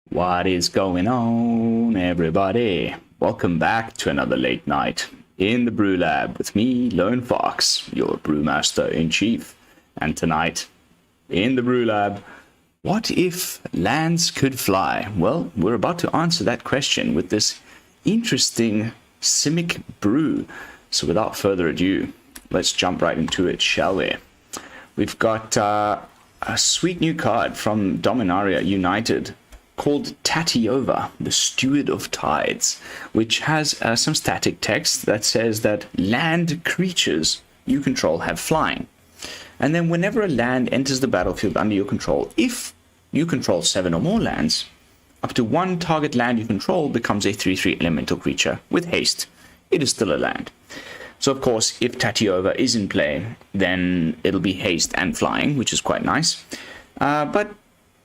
What is going on, everybody? Welcome back to another late night in the BrewLab with me, Lone Fox, your brewmaster in chief. And tonight, in the BrewLab, what if lands could fly? Well, we're about to answer that question with this interesting Simic brew. So without further ado, let's jump right into it, shall we? We've got a sweet new card from Dominaria United called Tatyova, the Steward of Tides, which has some static text that says that land creatures you control have flying. And then whenever a land enters the battlefield under your control, if you control 7 or more lands, up to one target land you control becomes a 3/3 elemental creature with haste. It is still a land. So of course, if Tatyova is in play, then it'll be haste and flying, which is quite nice. But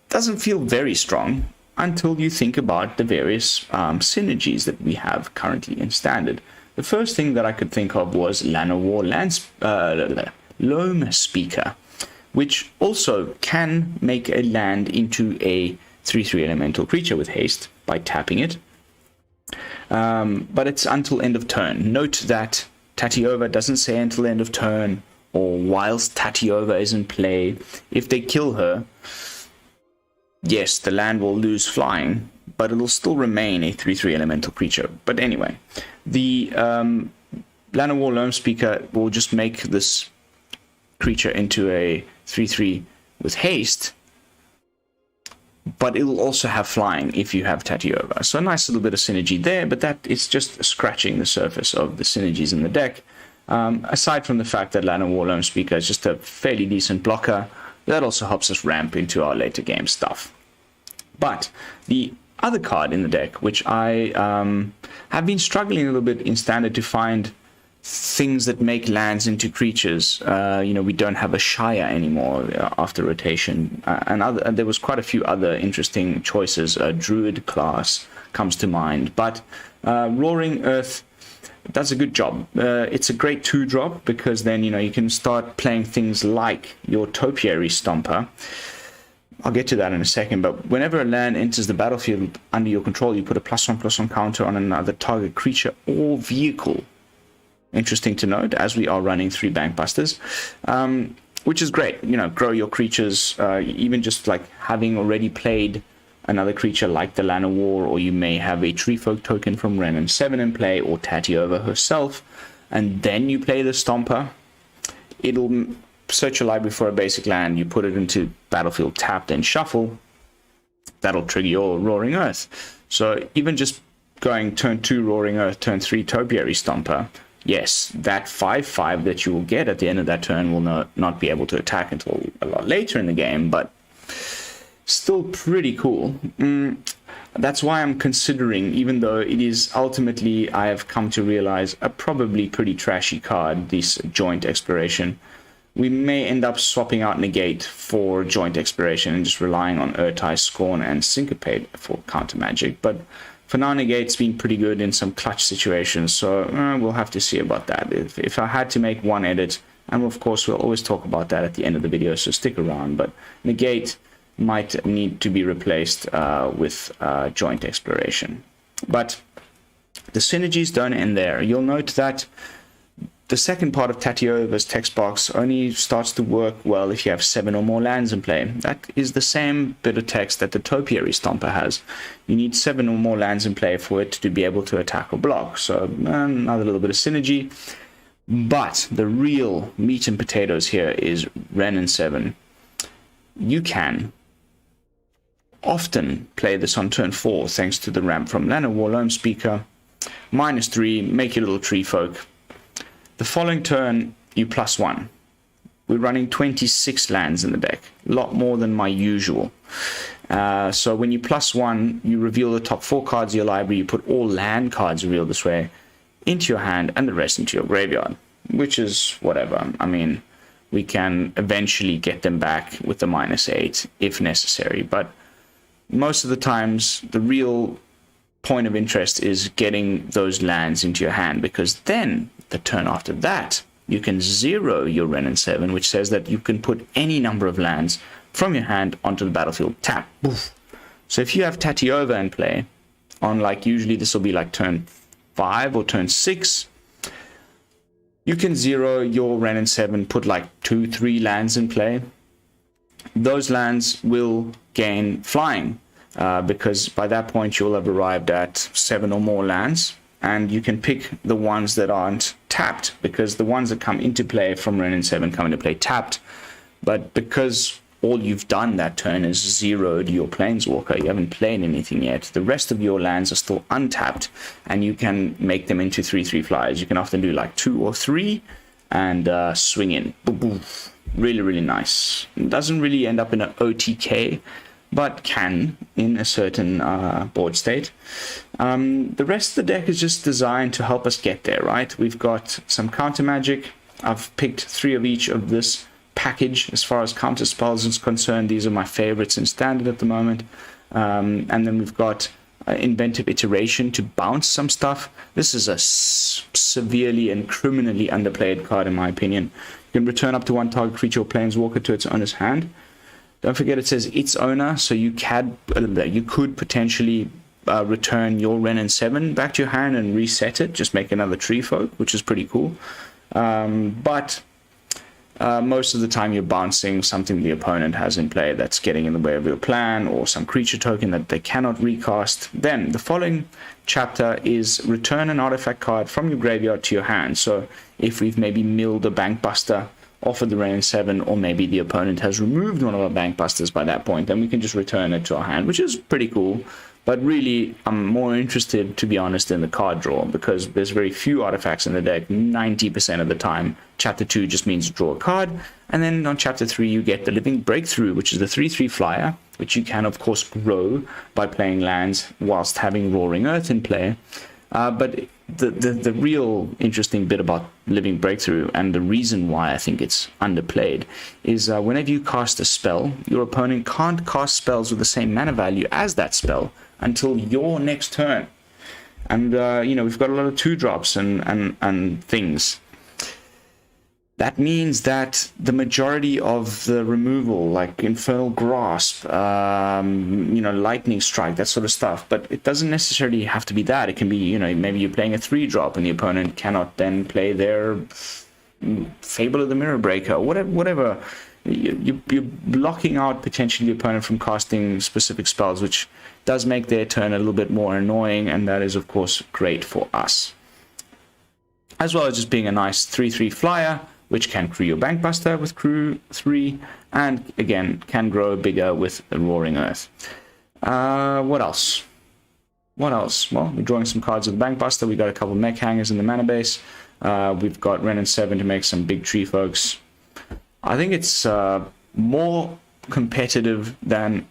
doesn't feel very strong until you think about the various synergies that we have currently in Standard. The first thing that I could think of was Llanowar Loamspeaker, which also can make a land into a 3/3 elemental creature with haste by tapping it. But it's until end of turn. Note that Tatyova doesn't say until end of turn or whilst Tatyova is in play. If they kill her, yes, the land will lose flying, but it'll still remain a 3/3 elemental creature. But anyway, the Llanowar Loamspeaker will just make this creature into a 3/3 with haste, but it'll also have flying if you have Tatyova. So a nice little bit of synergy there, but that is just scratching the surface of the synergies in the deck. Aside from the fact that Llanowar Loamspeaker is just a fairly decent blocker, that also helps us ramp into our later game stuff. But the other card in the deck, which I have been struggling a little bit in Standard to find things that make lands into creatures. We don't have a Shire anymore after rotation, and there was quite a few other interesting choices. Druid class comes to mind, but Roaring Earth does a good job. It's a great 2-drop because then you can start playing things like your Topiary Stomper. I'll get to that in a second, but whenever a land enters the battlefield under your control, you put a +1/+1 counter on another target creature or vehicle. Interesting to note, as we are running 3 Bankbusters, which is great. Grow your creatures, even just like having already played another creature like the Llanowar, or you may have a Treefolk token from Wrenn and Seven in play, or Tatyova herself, and then you play the Stomper. It'll search your library for a basic land, you put it into battlefield tapped and shuffle. That'll trigger your Roaring Earth. So even just going turn 2 Roaring Earth, turn 3 Topiary Stomper, yes, that 5/5 that you will get at the end of that turn will not be able to attack until a lot later in the game, but still pretty cool. That's why I'm considering, even though it is ultimately, I have come to realize, a probably pretty trashy card, this Joint Exploration. We may end up swapping out Negate for Joint Exploration and just relying on Ertai, Scorn, and Syncopate for counter magic, but for now, Negate's been pretty good in some clutch situations, so we'll have to see about that. If I had to make one edit, and of course we'll always talk about that at the end of the video, so stick around, but Negate might need to be replaced with Joint Exploration. But the synergies don't end there. You'll note that the second part of Tatyova's text box only starts to work well if you have 7 or more lands in play. That is the same bit of text that the Topiary Stomper has. You need 7 or more lands in play for it to be able to attack or block. So another little bit of synergy. But the real meat and potatoes here is Wrenn and Seven. You can often play this on turn 4 thanks to the ramp from Llanowar Loamspeaker. -3, make your little tree folk. The following turn, you +1. We're running 26 lands in the deck, a lot more than my usual. So when you +1, you reveal the top 4 cards of your library, you put all land cards revealed this way into your hand and the rest into your graveyard, which is whatever. I mean, we can eventually get them back with the -8 if necessary, but most of the times the real point of interest is getting those lands into your hand, because then the turn after that, you can zero your Wrenn and Seven, which says that you can put any number of lands from your hand onto the battlefield. Tap. Boof. So if you have Tatyova in play, on like usually this will be like turn 5 or turn 6, you can zero your Wrenn and Seven, put like 2-3 lands in play. Those lands will gain flying because by that point you'll have arrived at 7 or more lands, and you can pick the ones that aren't tapped, because the ones that come into play from Wrenn and Seven come into play tapped. But because all you've done that turn is zeroed your Planeswalker, you haven't played anything yet, the rest of your lands are still untapped, and you can make them into 3/3 flyers. You can often do like 2 or 3 and swing in. Boom, boom. Really, really nice. It doesn't really end up in an OTK, but can in a certain board state. The rest of the deck is just designed to help us get there, right? We've got some counter magic. I've picked 3 of each of this package as far as counter spells is concerned. These are my favorites in standard at the moment. And then we've got Inventive Iteration to bounce some stuff. This is a severely and criminally underplayed card in my opinion. You can return up to 1 target creature or planeswalker to its owner's hand. Don't forget it says its owner, so you could potentially return your Wrenn and Seven back to your hand and reset it, just make another tree folk, which is pretty cool. But most of the time you're bouncing something the opponent has in play that's getting in the way of your plan, or some creature token that they cannot recast. Then the following chapter is return an artifact card from your graveyard to your hand. So if we've maybe milled a Bankbuster off of the Wrenn and Seven, or maybe the opponent has removed one of our Bankbusters by that point, then we can just return it to our hand, which is pretty cool. But really, I'm more interested, to be honest, in the card draw, because there's very few artifacts in the deck. 90% of the time, Chapter 2 just means draw a card. And then on Chapter 3, you get the Living Breakthrough, which is the 3/3 flyer, which you can, of course, grow by playing lands whilst having Roaring Earth in play. But the real interesting bit about Living Breakthrough, and the reason why I think it's underplayed, is whenever you cast a spell, your opponent can't cast spells with the same mana value as that spell until your next turn. And we've got a lot of 2-drops and things. That means that the majority of the removal, like Infernal Grasp, Lightning Strike, that sort of stuff, but it doesn't necessarily have to be that. It can be, maybe you're playing a 3-drop and the opponent cannot then play their Fable of the Mirror Breaker, whatever. You're blocking out potentially the opponent from casting specific spells, which does make their turn a little bit more annoying, and that is, of course, great for us. As well as just being a nice 3/3 flyer, which can crew your Bankbuster with crew 3, and again, can grow bigger with the Roaring Earth. What else? Well, we're drawing some cards with the Bankbuster. We got a couple of Mech Hangers in the mana base. We've got Wrenn and Seven to make some big tree folks. I think it's more competitive than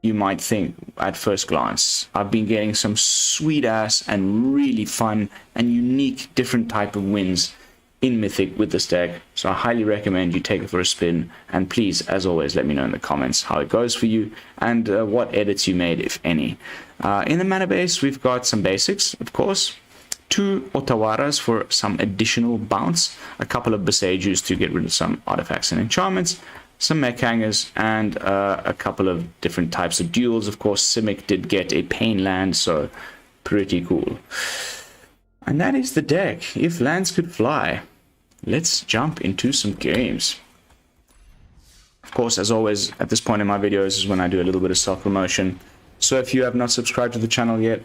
you might think at first glance. I've been getting some sweet ass and really fun and unique different type of wins in Mythic with this deck, so I highly recommend you take it for a spin. And please, as always, let me know in the comments how it goes for you and what edits you made, if any. In the mana base, we've got some basics, of course. 2 Otawaras for some additional bounce, a couple of Boseijus to get rid of some artifacts and enchantments, some Mech Hangers, and a couple of different types of duels. Of course, Simic did get a Pain land, so pretty cool. And that is the deck. If lands could fly, let's jump into some games. Of course, as always, at this point in my videos is when I do a little bit of self-promotion. So if you have not subscribed to the channel yet,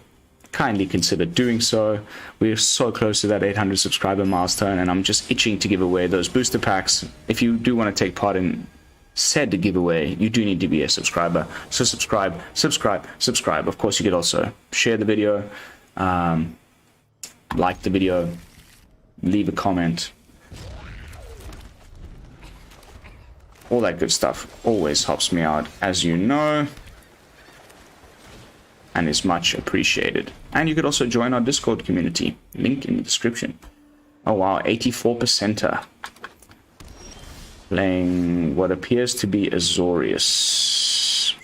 kindly consider doing so. We're so close to that 800 subscriber milestone, and I'm just itching to give away those booster packs. If you do want to take part in said giveaway, you do need to be a subscriber. So subscribe. Of course, you could also share the video, like the video, leave a comment. All that good stuff always helps me out, as you know, and is much appreciated. And you could also join our Discord community, link in the description. Oh wow, 84%er. Playing what appears to be Azorius.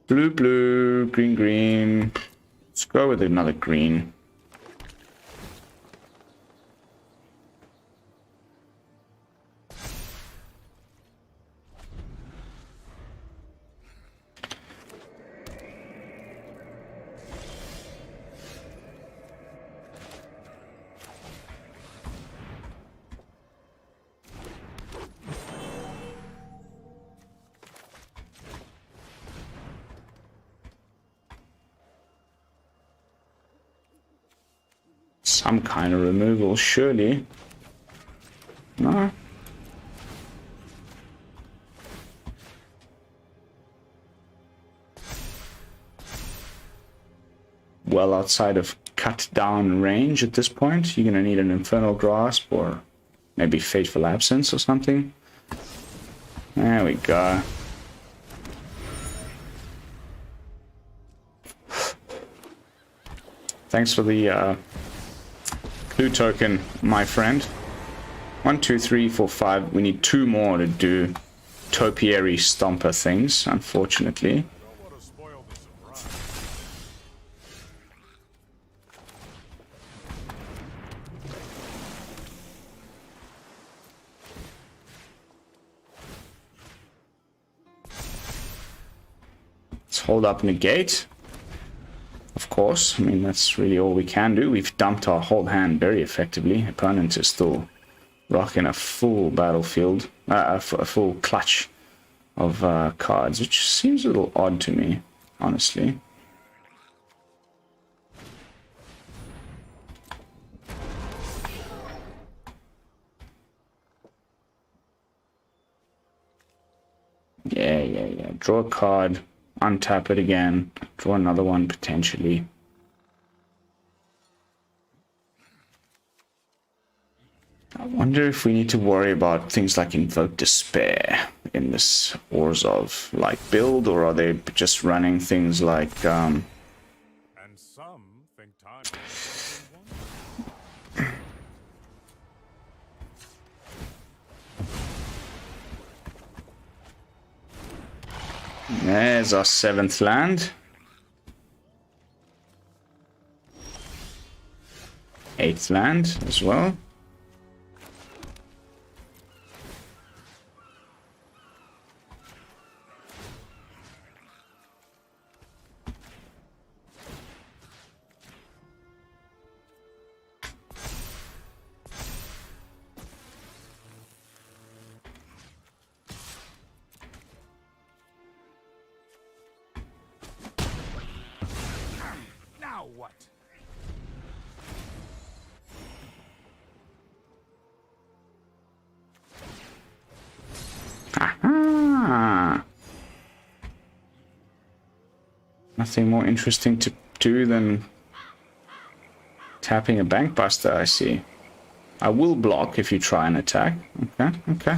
Blue, blue, green, green. Let's go with another green. Some kind of removal, surely. No. Well outside of cut down range at this point. You're gonna need an Infernal Grasp or maybe Fateful Absence or something. There we go. Thanks for the clue token, my friend. 1, 2, 3, 4, 5. We need 2 more to do Topiary Stomper things, unfortunately. Let's hold up Negate. Of course, I mean, that's really all we can do. We've dumped our whole hand very effectively. Opponent is still rocking a full battlefield, a full clutch of cards, which seems a little odd to me, honestly. Yeah. Draw a card. Untap it again. Draw another one, potentially. I wonder if we need to worry about things like Invoke Despair in this Orzhov-like build, or are they just running things like... And some think time There's our 7th land. 8th land as well. Aha! Nothing more interesting to do than tapping a Bankbuster, I see. I will block if you try and attack. Okay.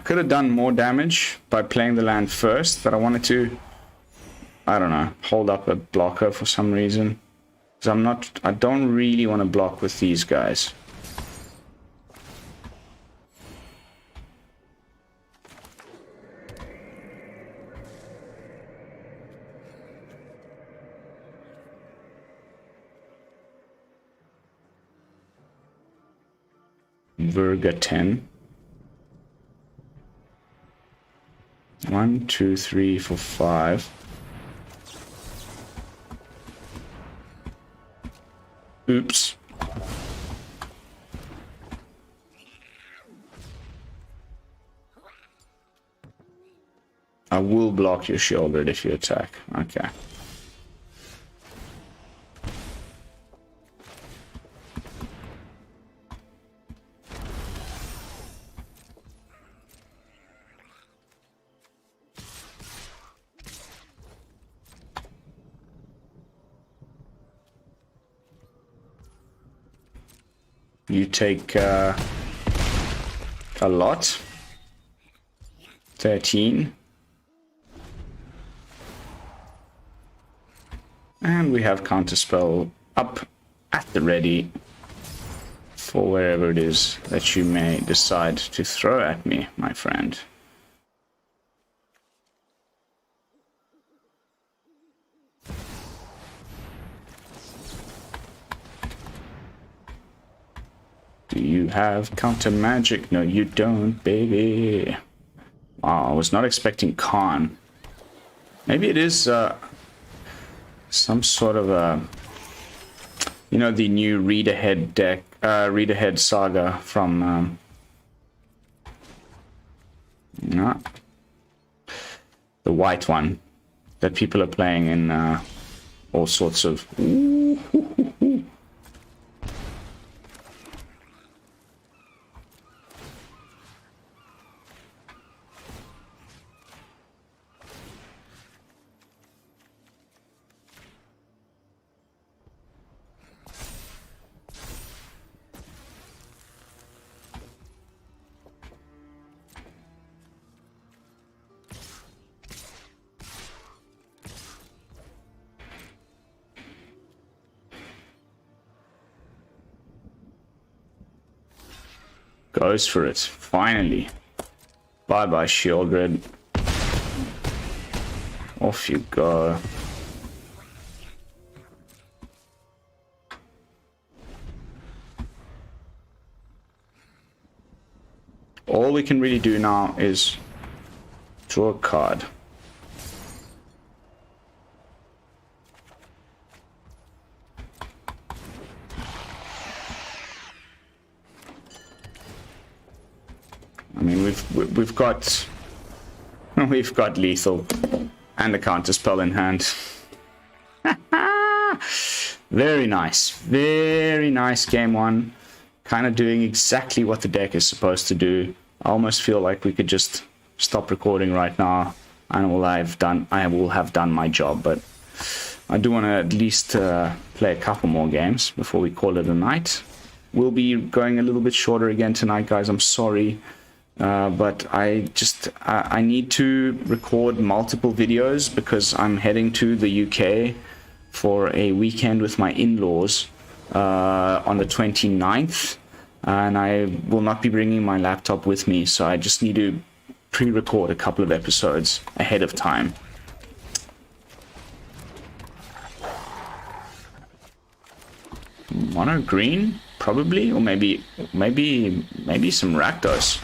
Could have done more damage by playing the land first, but I wanted to, I don't know, hold up a blocker for some reason. Because I don't really want to block with these guys. Virga 10. 1, 2, 3, 4, 5. Oops. I will block your shoulder if you attack. Okay. You take a lot. 13. And we have Counterspell up at the ready for wherever it is that you may decide to throw at me, my friend. Do you have counter magic? No, you don't, baby. Wow, I was not expecting Khan. Maybe it is some sort of a, you know, the new read ahead deck, read ahead saga from no, the white one that people are playing in all sorts of. Goes for it, finally. Bye bye, Shieldred. Off you go. All we can really do now is draw a card. I mean, we've got lethal and a counterspell in hand. Very nice game one. Kind of doing exactly what the deck is supposed to do. I almost feel like we could just stop recording right now, and I will have done my job. But I do want to at least play a couple more games before we call it a night. We'll be going a little bit shorter again tonight, guys. I'm sorry. But I need to record multiple videos because I'm heading to the UK for a weekend with my in-laws on the 29th, and I will not be bringing my laptop with me, so I just need to pre-record a couple of episodes ahead of time. Mono green, probably, or maybe some Rakdos.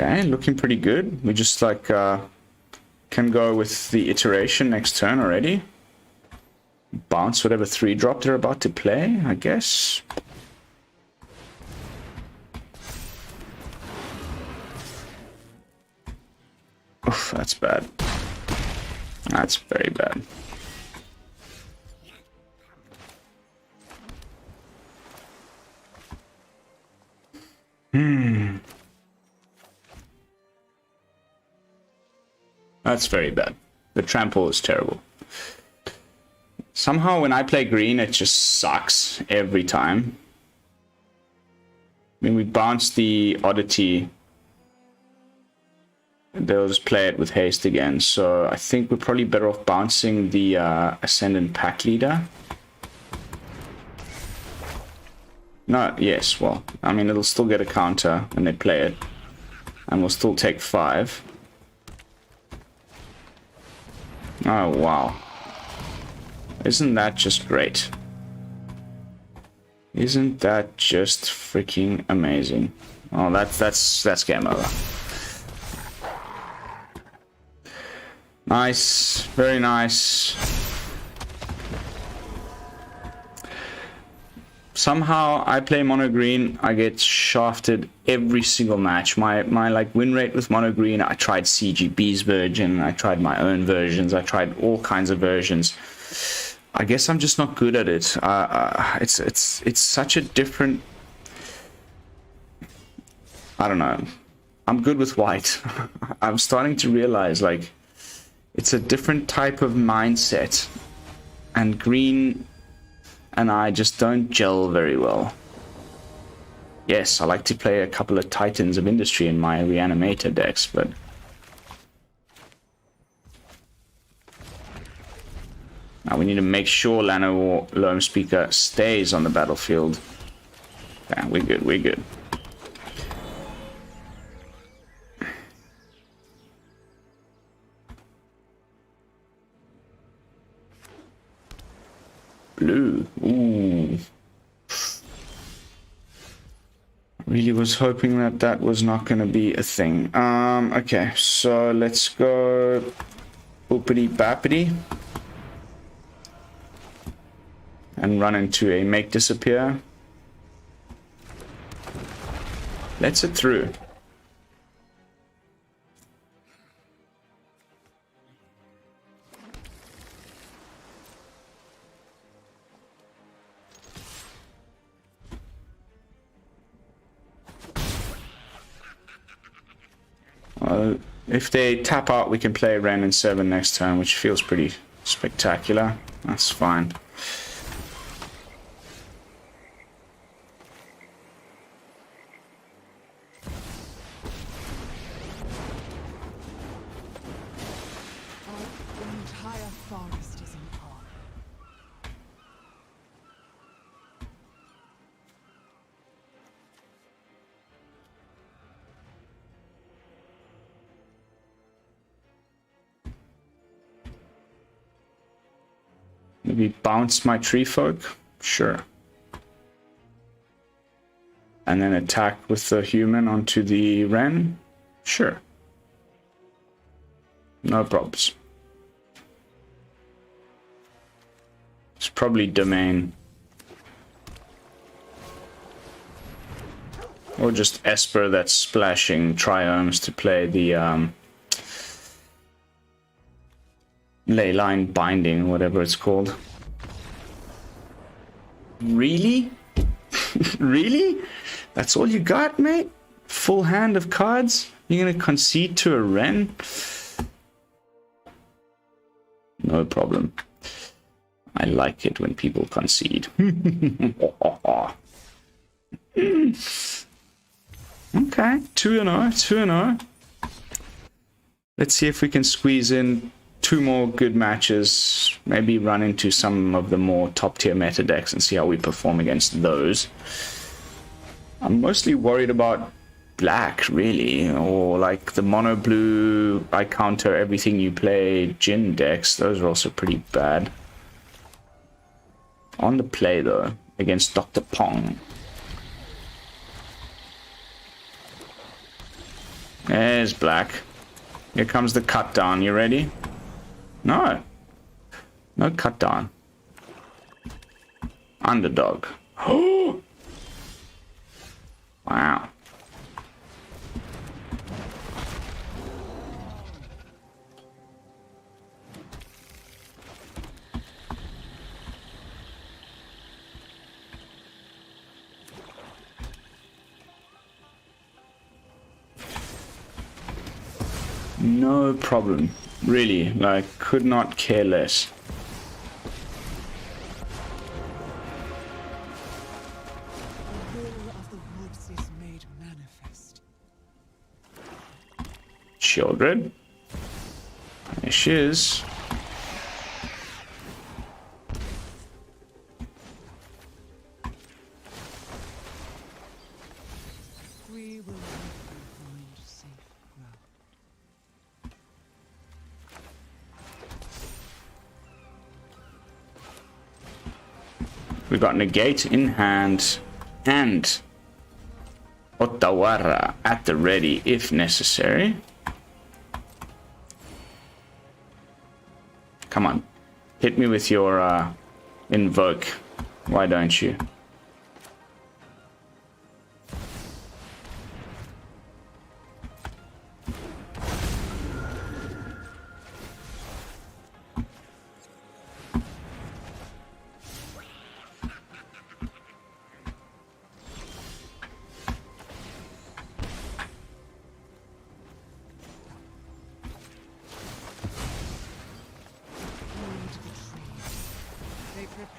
Okay, looking pretty good. We just like can go with the iteration next turn already. Bounce whatever 3-drop they're about to play, I guess. Oof, that's bad. That's very bad. That's very bad. The trample is terrible. Somehow when I play green, it just sucks every time. When we bounce the oddity, they'll just play it with haste again. So I think we're probably better off bouncing the Ascendant Pack Leader. No, yes, well, I mean, it'll still get a counter when they play it. And we'll still take 5. Oh, wow. Isn't that just great? Isn't that just freaking amazing? Oh, that's game over. Nice, very nice. Somehow I play mono green, I get shafted every single match. My like win rate with mono green, I tried CGB's version, I tried my own versions, I tried all kinds of versions. I guess I'm just not good at it. It's such a different. I don't know. I'm good with white. I'm starting to realize, like, it's a different type of mindset. And green and I just don't gel very well. Yes, I like to play a couple of Titans of Industry in my Reanimator decks, but... Now we need to make sure Llanowar Loamspeaker stays on the battlefield. Yeah, we're good, we're good. Blue. Ooh. Really was hoping that that was not going to be a thing. Okay, so let's go boopity bappity and run into a make disappear. Let's it through. If they tap out, we can play Wrenn and Seven next turn, which feels pretty spectacular. That's fine. Maybe bounce my tree folk? Sure. And then attack with the human onto the Wrenn? Sure. No problems. It's probably domain. Or just Esper that's splashing Triomes to play the Leyline Binding, whatever it's called. Really? Really? That's all you got, mate? Full hand of cards? You're gonna concede to a Wrenn? No problem. I like it when people concede. Okay, 2-0, 2-0. Let's see if we can squeeze in 2 more good matches, maybe run into some of the more top tier meta decks and see how we perform against those. I'm mostly worried about black, really, or like the mono blue, I counter everything you play Jin decks. Those are also pretty bad. On the play though, against Dr. Pong. There's black. Here comes the cut down. You ready? No. No cut down. Underdog. Oh! Wow. No problem. Really, like, could not care less. The will of the woods is made manifest. Children. There she is. We will help you find safe ground. We got Negate in hand and Otawara at the ready if necessary. Come on, hit me with your invoke. Why don't you?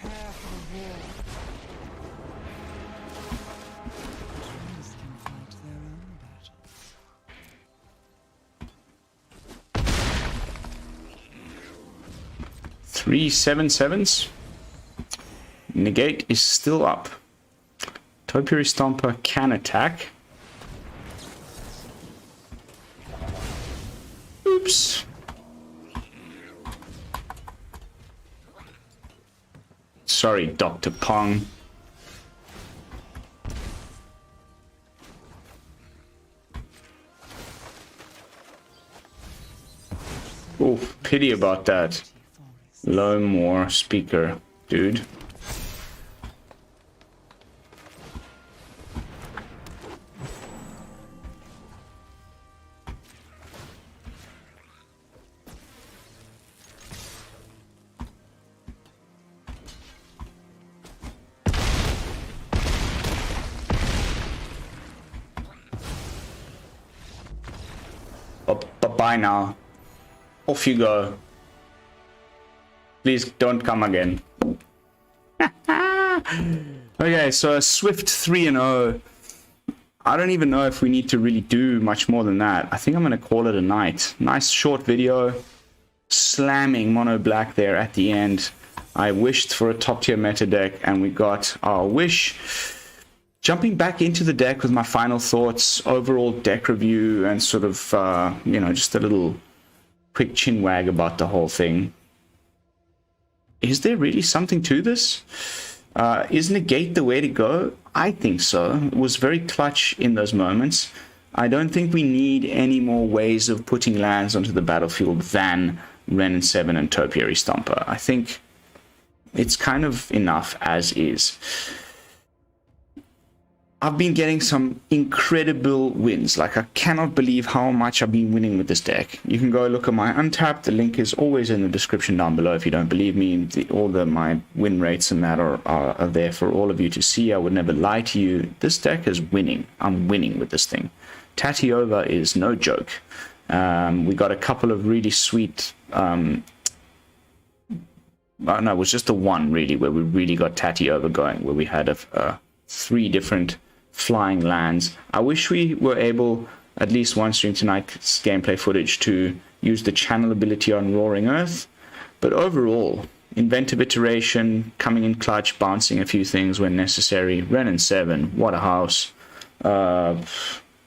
Prepare for the war. Trees can fight their own battles. 3/7/7s. Negate is still up. Topiary Stomper can attack. Oops. Sorry, Dr. Pong. Oh, pity about that. Llanowar Loamspeaker, dude. Bye now. Off you go. Please don't come again. Okay, so a swift 3-0. I don't even know if we need to really do much more than that. I think I'm going to call it a night. Nice short video. Slamming mono black there at the end. I wished for a top tier meta deck and we got our wish. Jumping back into the deck with my final thoughts, overall deck review, and sort of, you know, just a little quick chin wag about the whole thing. Is there really something to this? Is Negate the way to go? I think so. It was very clutch in those moments. I don't think we need any more ways of putting lands onto the battlefield than Wrenn and Seven and Topiary Stomper. I think it's kind of enough as is. I've been getting some incredible wins. Like, I cannot believe how much I've been winning with this deck. You can go look at my Untapped. The link is always in the description down below if you don't believe me. My win rates and that are there for all of you to see. I would never lie to you. This deck is winning. I'm winning with this thing. Tatyova is no joke. We got a couple of really sweet... no, it was just the one, really, where we really got Tatyova going, where we had 3 different flying lands. I wish we were able, at least once during tonight's gameplay footage, to use the channel ability on Roaring Earth. But overall, Inventive Iteration, coming in clutch, bouncing a few things when necessary. Wrenn and Seven, what a house. Llanowar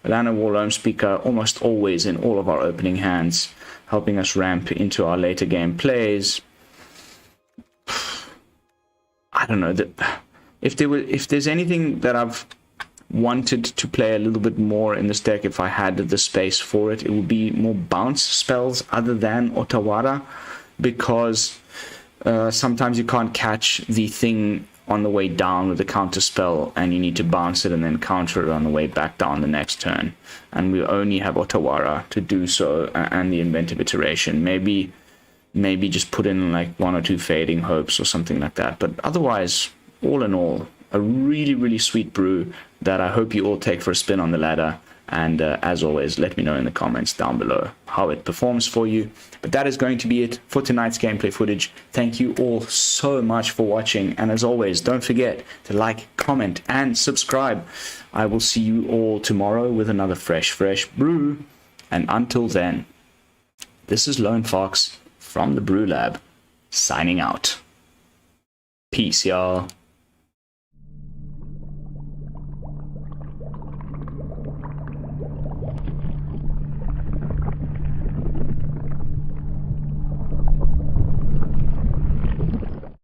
Loamspeaker, almost always in all of our opening hands, helping us ramp into our later game plays. I don't know, if there's anything that I've wanted to play a little bit more in this deck, if I had the space for it, it would be more bounce spells other than Otawara, because sometimes you can't catch the thing on the way down with the counter spell and you need to bounce it and then counter it on the way back down the next turn, and we only have Otawara to do so, and the Inventive Iteration. Maybe just put in like 1 or 2 Fading Hopes or something like that, but otherwise, all in all, a really, really sweet brew that I hope you all take for a spin on the ladder. And as always, let me know in the comments down below how it performs for you. But that is going to be it for tonight's gameplay footage. Thank you all so much for watching. And as always, don't forget to like, comment, and subscribe. I will see you all tomorrow with another fresh brew. And until then, this is Lone Fox from the BrewLab, signing out. Peace, y'all.